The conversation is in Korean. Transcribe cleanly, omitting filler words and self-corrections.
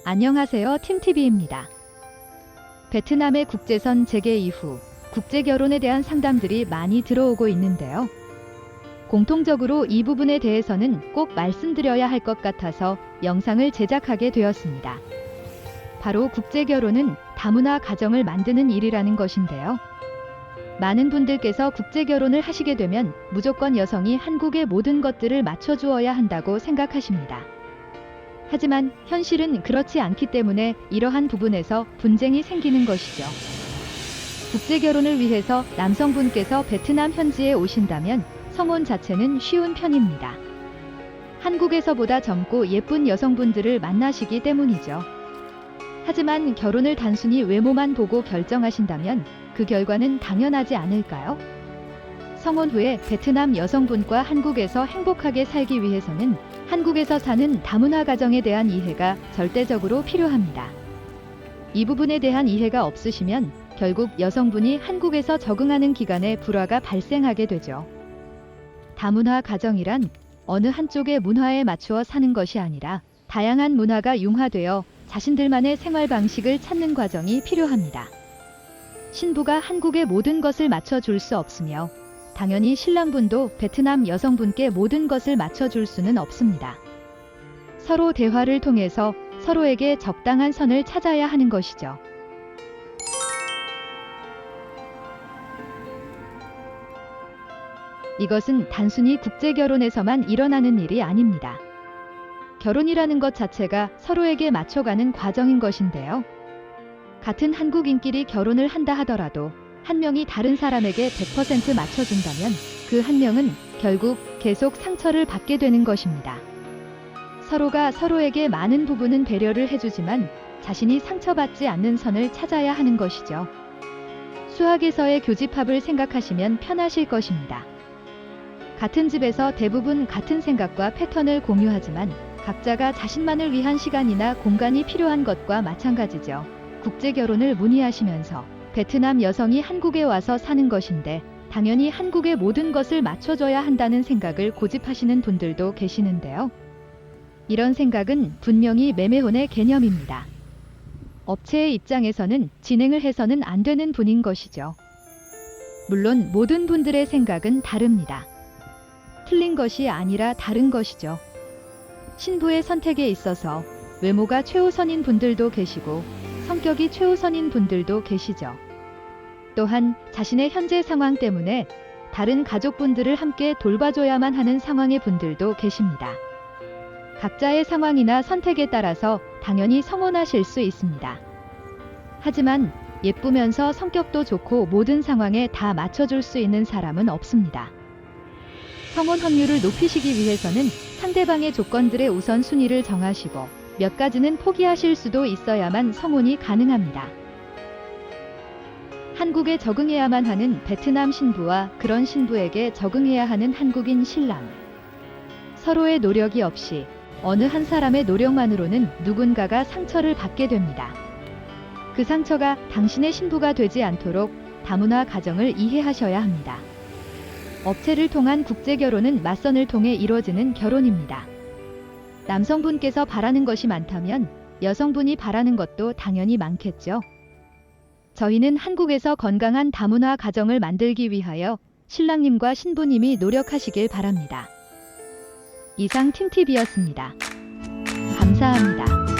안녕하세요. 팀TV입니다. 베트남의 국제선 재개 이후 국제결혼에 대한 상담들이 많이 들어오고 있는데요. 공통적으로 이 부분에 대해서는 꼭 말씀드려야 할 것 같아서 영상을 제작하게 되었습니다. 바로 국제결혼은 다문화 가정을 만드는 일이라는 것인데요. 많은 분들께서 국제결혼을 하시게 되면 무조건 여성이 한국의 모든 것들을 맞춰주어야 한다고 생각하십니다. 하지만 현실은 그렇지 않기 때문에 이러한 부분에서 분쟁이 생기는 것이죠. 국제결혼을 위해서 남성분께서 베트남 현지에 오신다면 성혼 자체는 쉬운 편입니다. 한국에서보다 젊고 예쁜 여성분들을 만나시기 때문이죠. 하지만 결혼을 단순히 외모만 보고 결정하신다면 그 결과는 당연하지 않을까요? 성혼 후에 베트남 여성분과 한국에서 행복하게 살기 위해서는 한국에서 사는 다문화 가정에 대한 이해가 절대적으로 필요합니다. 이 부분에 대한 이해가 없으시면 결국 여성분이 한국에서 적응하는 기간에 불화가 발생하게 되죠. 다문화 가정이란 어느 한쪽의 문화에 맞추어 사는 것이 아니라 다양한 문화가 융화되어 자신들만의 생활 방식을 찾는 과정이 필요합니다. 신부가 한국의 모든 것을 맞춰줄 수 없으며 당연히 신랑분도 베트남 여성분께 모든 것을 맞춰줄 수는 없습니다. 서로 대화를 통해서 서로에게 적당한 선을 찾아야 하는 것이죠. 이것은 단순히 국제결혼에서만 일어나는 일이 아닙니다. 결혼이라는 것 자체가 서로에게 맞춰가는 과정인 것인데요. 같은 한국인끼리 결혼을 한다 하더라도 한 명이 다른 사람에게 100% 맞춰준다면 그 한 명은 결국 계속 상처를 받게 되는 것입니다. 서로가 서로에게 많은 부분은 배려를 해주지만 자신이 상처받지 않는 선을 찾아야 하는 것이죠. 수학에서의 교집합을 생각하시면 편하실 것입니다. 같은 집에서 대부분 같은 생각과 패턴을 공유하지만 각자가 자신만을 위한 시간이나 공간이 필요한 것과 마찬가지죠. 국제결혼을 문의하시면서 베트남 여성이 한국에 와서 사는 것인데 당연히 한국의 모든 것을 맞춰줘야 한다는 생각을 고집하시는 분들도 계시는데요. 이런 생각은 분명히 매매혼의 개념입니다. 업체의 입장에서는 진행을 해서는 안 되는 분인 것이죠. 물론 모든 분들의 생각은 다릅니다. 틀린 것이 아니라 다른 것이죠. 신부의 선택에 있어서 외모가 최우선인 분들도 계시고 성격이 최우선인 분들도 계시죠. 또한 자신의 현재 상황 때문에 다른 가족분들을 함께 돌봐줘야만 하는 상황의 분들도 계십니다. 각자의 상황이나 선택에 따라서 당연히 성혼하실 수 있습니다. 하지만 예쁘면서 성격도 좋고 모든 상황에 다 맞춰줄 수 있는 사람은 없습니다. 성혼 확률을 높이시기 위해서는 상대방의 조건들의 우선순위를 정하시고 몇 가지는 포기하실 수도 있어야만 성혼이 가능합니다. 한국에 적응해야만 하는 베트남 신부와 그런 신부에게 적응해야 하는 한국인 신랑. 서로의 노력이 없이 어느 한 사람의 노력만으로는 누군가가 상처를 받게 됩니다. 그 상처가 당신의 신부가 되지 않도록 다문화 가정을 이해하셔야 합니다. 업체를 통한 국제결혼은 맞선을 통해 이루어지는 결혼입니다. 남성분께서 바라는 것이 많다면 여성분이 바라는 것도 당연히 많겠죠. 저희는 한국에서 건강한 다문화 가정을 만들기 위하여 신랑님과 신부님이 노력하시길 바랍니다. 이상 팀TV였습니다. 감사합니다.